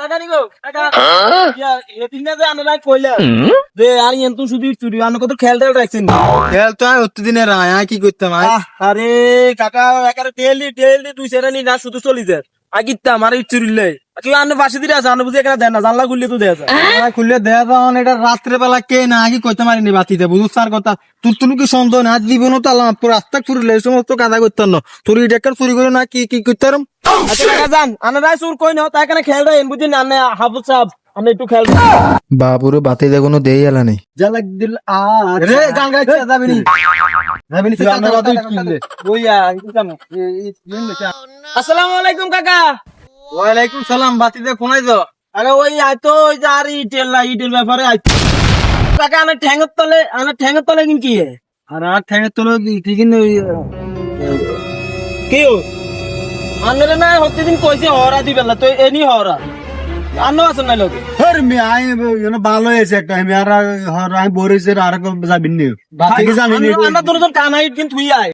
কাকা নিগো কাকা ইয়া এদিনে যে আনলাই কইলা যে আর এন্তু শুধু চুরি আনো কত খেলতে রাখছেন খেল তো আমি অতদিনের আয় কি করতাম আরে কাকা একারে ডেইলি দুই সেরানি না শুধু চলি যায় আগিতাম আর চুরিলে তুই আনে পাশে দিয়ে আছে আনে বুঝে এখানে দেন না জানলা খুললে তো দেয়া যায় খুললে দেয়া যাওয়ান এটা রাত্রে বেলা কে না কি করতে পারিনি বাতিতে বুঝুস তার কথা তোর তুমি কি সন্দেহ না জীবনও তো আলাম রাস্তা ফুরলে এই সমস্ত কাদা করতাম না তোর এটা চুরি করে না কি কি করতাম আচ্ছা কাকা যান আনে রাই চুর কই না তাই এখানে খেল দেন বুঝি না আনে হাফুজ সাহেব আমি একটু খেল বাবুরে বাতিতে কোনো দেই এলা নেই জালাক দিল রে গান গাইতে যাবি নি যাবি নি বইয়া আসসালামু আলাইকুম কাকা ওয়ালাইকুম সালাম বাতিতে কোনাই যাও আরে ওই আইতো ওই যে আর ইটের ব্যাপারে আইতো কাকা আনে ঠ্যাঙের তলে কিন কি আর আর ঠেঙে তোলো ঠিক কি আনরে না হতে দিন কইছে হরা দিবেলা তো এনি হরা আনো আছে না লোক ভালো হয়েছে একটা আমি আর আমি বলেছি আর যাবি নি বাতি জানি আমরা দুজন কানাই কিন্তু তুই আয়